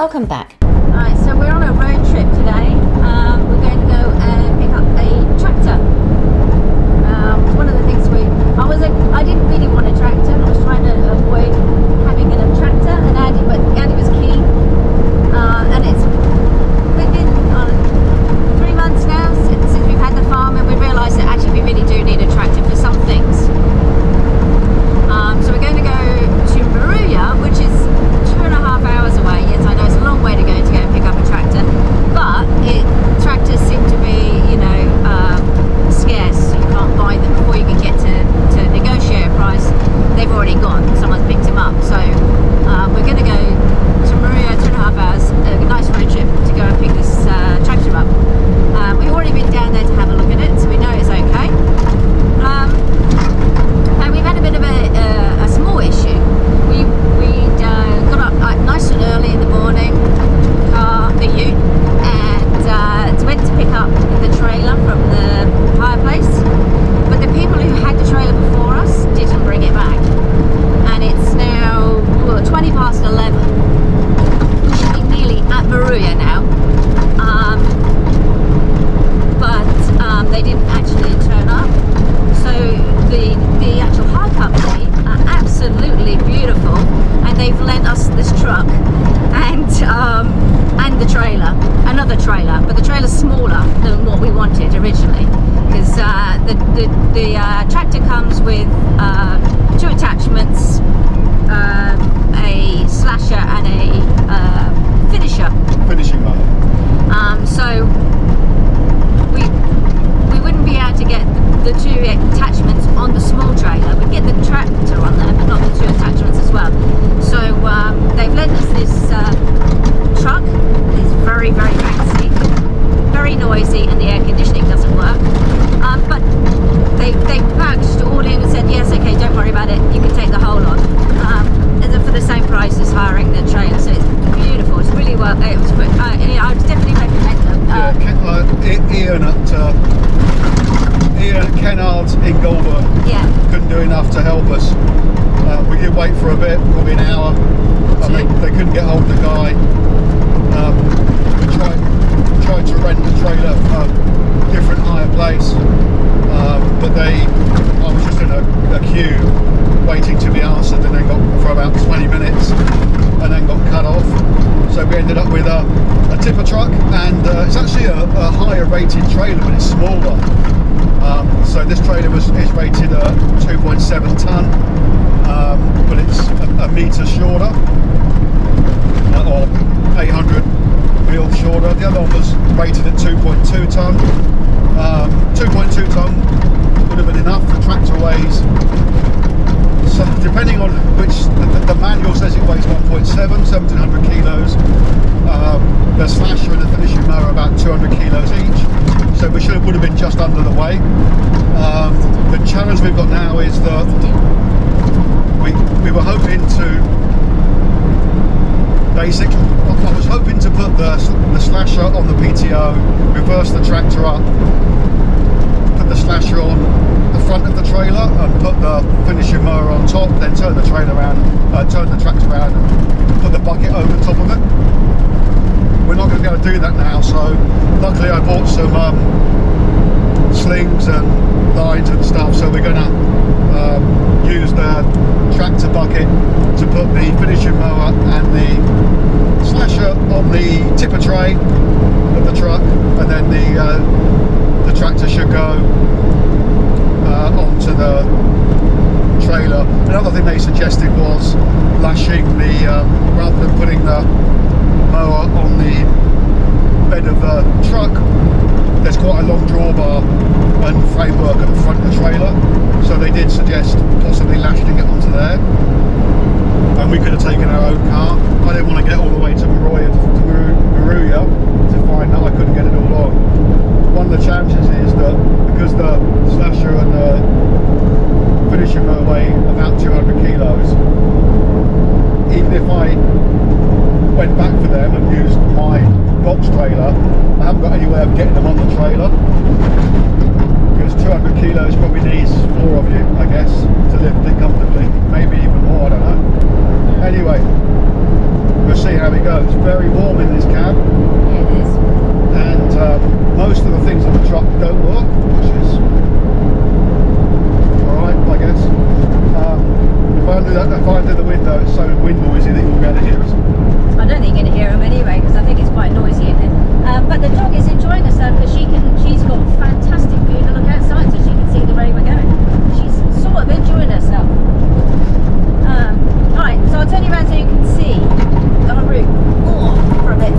Welcome back. Alright, so we're on a road trip today. We're going to go and pick up a tractor. One of the things I didn't really want a tractor. I was trying to avoid having a tractor, and Andy was keen. And it's been 3 months now since we've had the farm, and we realised that actually we really do need a tractor for some things. So we're going to go to Maruya, which is 2.5 hours away. Yes, I know it's a long way to go and pick up a tractor, but tractors seem to be, scarce. You can't buy them before you can get to negotiate a price. They've already gone. Someone's picked them up. So we're going to go to Maruya, 2.5 hours, a nice road trip to go and pick this tractor up. We've already been down there to have a look at it, so we know it's okay. And we've had a bit of a small issue. We got up nice and early in the morning, the ute, and went to pick up the trailer from the hire place. But the people who had the trailer before us didn't bring it back. And it's now 20 past 11. We're nearly at Maruya now. But they didn't actually turn up. So the actual hire company are absolutely beautiful, and they've lent us this truck and the trailer, another trailer, but the trailer's smaller than what we wanted originally, because the tractor comes with 2 attachments, a slasher and a finishing mower. So we wouldn't be able to get the 2 attachments on the small trailer. We'd get the tractor on there, but not the 2 attachments as well. So they've lent us this truck. It's very, very fancy, very noisy, and the air conditioning doesn't work. But they patched all in and said, yes, okay, don't worry about it, you can take the whole on. And then for the same price as hiring the trailer. So it's beautiful. It's really well. I would definitely recommend them. Ian at Kennard's in Goulburn couldn't do enough to help us. We did wait for a bit, probably an hour. They couldn't get hold of the guy. We tried to rent the trailer from a different hire place, but I was just in a queue waiting to be answered, and then got for about 20 minutes and then got cut off. So we ended up with a tipper truck, and it's actually a higher rated trailer, but it's smaller. So this trailer is rated at 2.7 ton, but it's a metre shorter, or 800 mil shorter. The other one was rated at 2.2 ton. 2.2 ton would have been enough. The tractor weighs, so depending on which, the manual says it weighs 1700 kilos. The slasher and the finishing mower are about 200 kilos each, so would have been just under the weight. The challenge we've got now is that we were hoping to I was hoping to put the slasher on the PTO, reverse the tractor up, put the slasher on the front of the trailer, and put the finishing mower on top, then turn the trailer around, turn the tractor around, and put the bucket over the top of it. We're not going to be able to do that now, so luckily I bought some slings and lines and stuff, so we're going to use the tractor bucket to put the finishing mower and the slasher on the tipper tray of the truck, and then the tractor should go onto the trailer. Another thing they suggested was lashing rather than putting the mower on the bed of the truck, there's quite a long drawbar and framework at the front of the trailer, so they did suggest possibly lashing it onto there, and we could have taken our own car. I didn't want to get all the way to Maruya to find that I couldn't get it all on. One of the challenges is that because the slasher and the finishing mower weigh about 200 kilos, even if I went back for them and used my box trailer, I haven't got any way of getting them on the trailer, because 200 kilos probably needs 4 of you, I guess, to lift it comfortably, maybe even more, I don't know. Anyway, we'll see how it goes. Very warm in this cab. Yeah, it is. And most of the things on the truck don't work, which is alright, I guess. If I do the window, it's so wind noisy that you'll be able to hear us. I don't think you're going to hear them anyway, because I think it's quite noisy in there. But the dog is enjoying herself because she's got fantastic view to look outside, so she can see the way we're going. She's sort of enjoying herself. Alright, so I'll turn you around so you can see our route for a bit.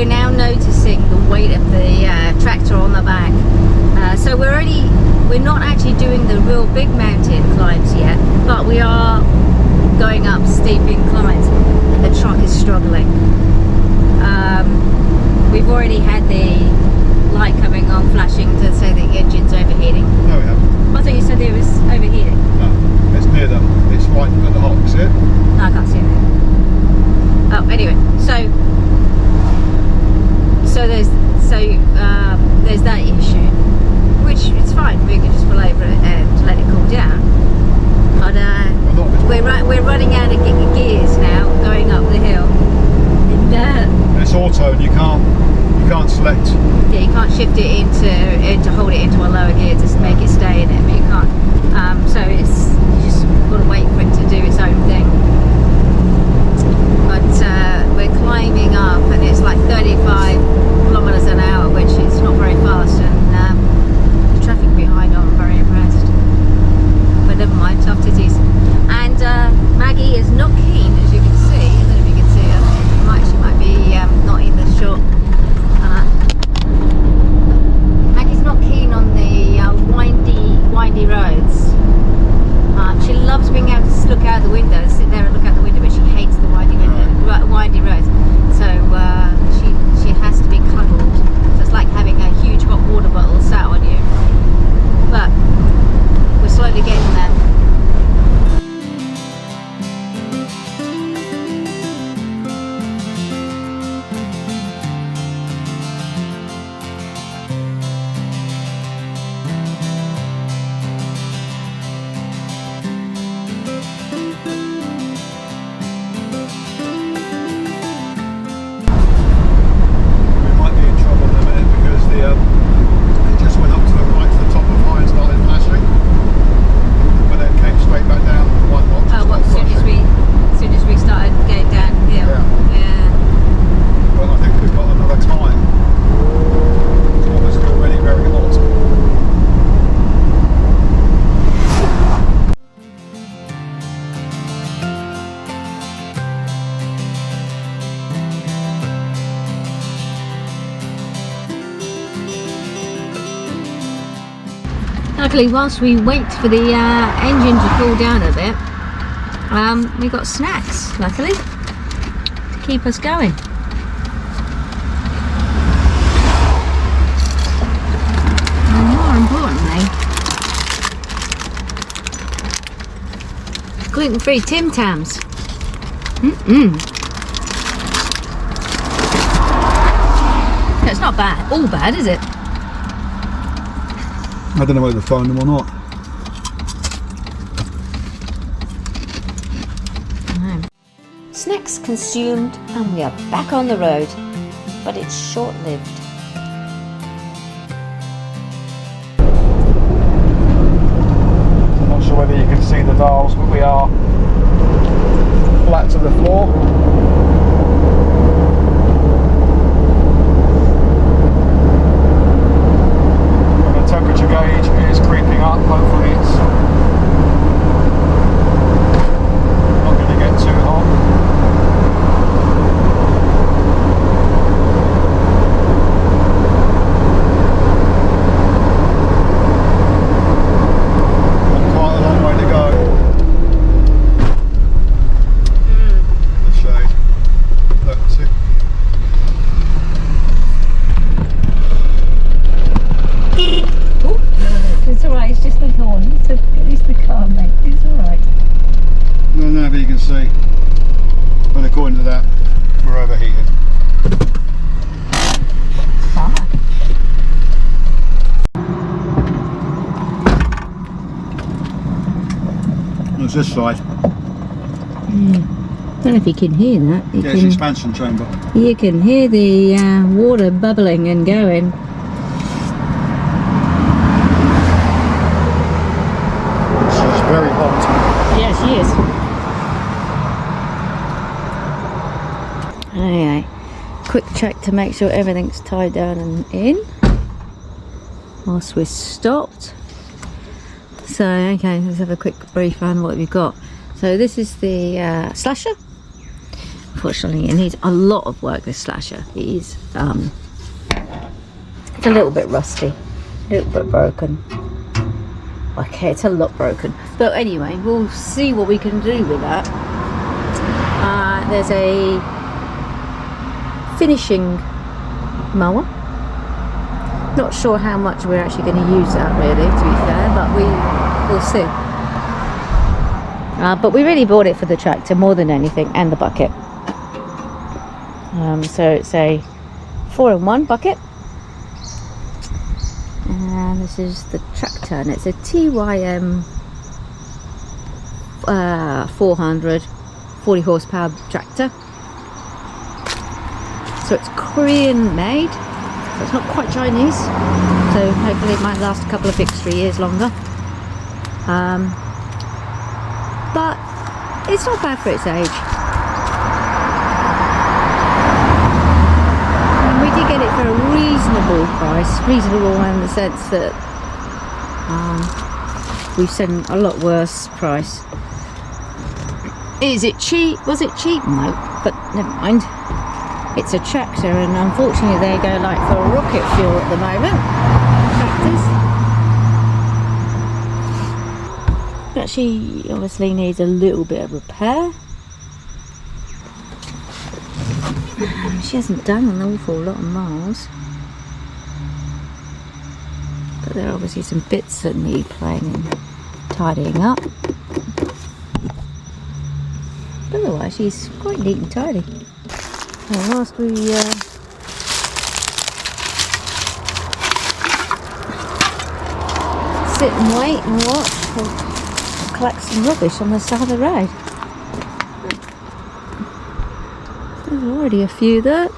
we're now noticing the weight of the tractor on the back. So we're not actually doing the real big mountain climbs yet, but we are going up steep inclines. The truck is struggling. We've already had the light coming on flashing to say the engine's overheating. No, we haven't. I thought you said it was overheating. No, it's near them. It's right at the hot, see it? No, I can't see it. Oh, anyway, so there's that issue, which is fine. We can just pull over it and let it cool down. But we're running out of gears now, going up the hill. And it's auto, and you can't select. Yeah, you can't shift it into hold it into Luckily, whilst we wait for the engine to cool down a bit, we got snacks, luckily, to keep us going. And more importantly, gluten-free Tim Tams. It's not bad, all bad, is it? I don't know whether to phone them or not. Snacks consumed and we are back on the road, but it's short-lived. I'm not sure whether you can see the dials, but we are flat to the floor. And the temperature gauge is creeping up. Hopefully it's not going to get too hot. Quite a long way to go. The shade. Look, see. It's alright, it's just the horn. It's the car, mate. It's alright. No, but you can see. But according to that, we're overheated. There's this side. Don't know if you can hear that. Yeah, it's the expansion chamber. You can hear the water bubbling and going. She's very hot. Yeah, she is. Anyway, quick check to make sure everything's tied down and in whilst we're stopped. So, okay, let's have a quick brief on what we've got. So this is the slasher. Unfortunately, it needs a lot of work, this slasher. It is, it's a little bit rusty, a little bit broken. Okay, it's a lot broken. But anyway, we'll see what we can do with that. There's a finishing mower. Not sure how much we're actually going to use that, really, to be fair, but we'll see. But we really bought it for the tractor more than anything, and the bucket. So it's a 4-in-1 bucket. And this is the tractor, and it's a TYM 400 40 horsepower tractor. So it's Korean made, so it's not quite Chinese, so hopefully it might last a couple of extra years longer. But it's not bad for its age. And we did get it for a reasonable price, reasonable in the sense that we've seen a lot worse price. Is it cheap? Was it cheap? No, but never mind. It's a tractor, and unfortunately they go like for rocket fuel at the moment. Tractors. But she obviously needs a little bit of repair. She hasn't done an awful lot of miles. But there are obviously some bits that need playing and tidying up. But otherwise she's quite neat and tidy. And whilst we sit and wait and watch, we'll collect some rubbish on the side of the road. There's already a few there.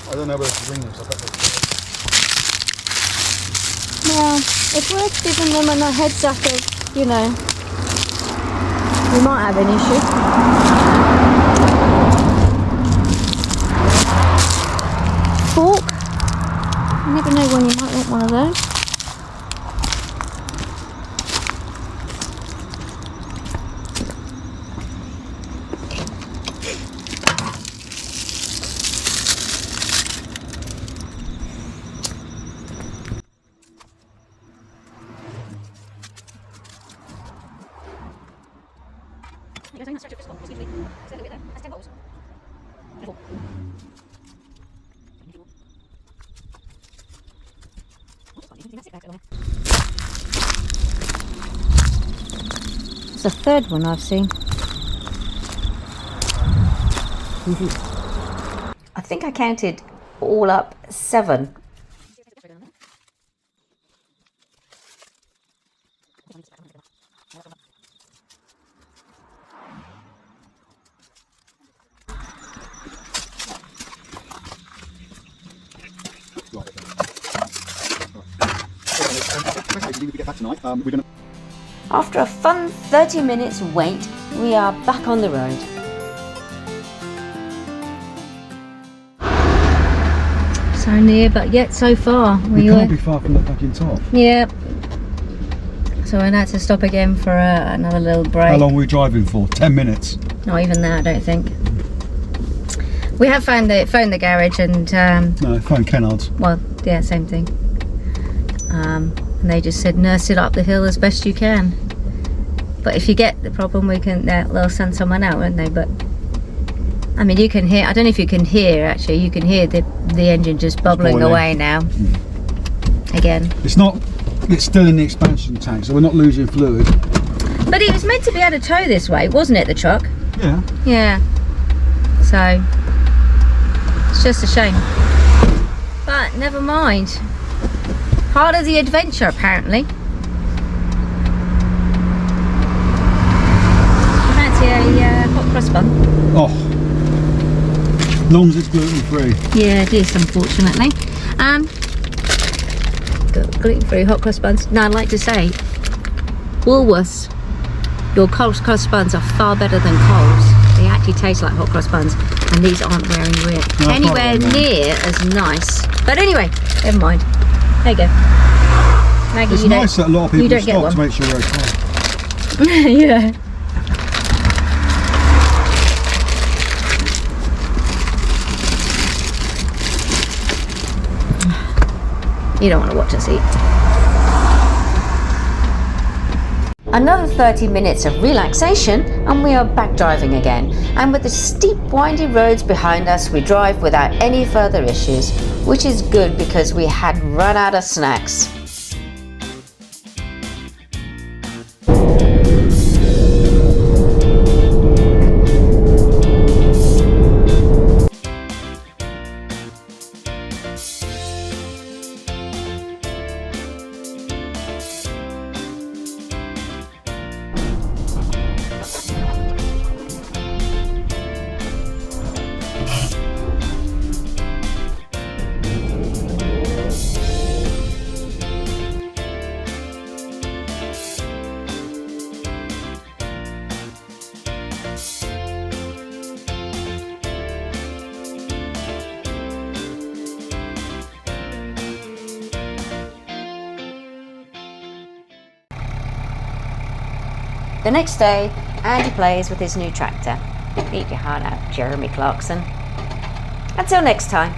I don't know whether to ring them stuff like this. Well, it's worth giving them a heads up of, you know, we might have an issue. Fork. You never know when you might want one of those. It's the third one I've seen. I think I counted all up 7. After a fun 30 minutes wait, we are back on the road. So near, but yet so far. We can't be far from the fucking top. Yeah. So I had to stop again for another little break. How long were we driving for? 10 minutes? Not even that, I don't think. We have phoned the garage and... no, phoned Kennard's. Well, yeah, same thing. And they just said nurse it up the hill as best you can. But if you get the problem, they'll send someone out, won't they? But I mean, you can hear. I don't know if you can hear. Actually, you can hear the engine just bubbling away now. Again. It's still in the expansion tank, so we're not losing fluid. But it was meant to be able to tow this way, wasn't it? The truck. Yeah. Yeah. So it's just a shame. But never mind. Part of the adventure, apparently. Fancy a hot cross bun? Oh, long as it's gluten free. Yeah, it is, unfortunately. Gluten free hot cross buns. Now, I'd like to say, Woolworths, your Coles cross buns are far better than Coles. They actually taste like hot cross buns, and these aren't anywhere near as nice. But anyway, never mind. There you go. Maggie, it's nice that a lot of people stop to make sure they're okay. Yeah. You don't want to watch us eat. Another 30 minutes of relaxation and we are back driving again. And with the steep windy roads behind us, we drive without any further issues, which is good because we had run out of snacks. The next day, Andy plays with his new tractor. Eat your heart out, Jeremy Clarkson. Until next time.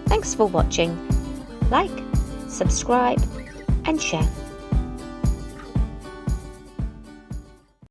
Thanks for watching. Like, subscribe and share.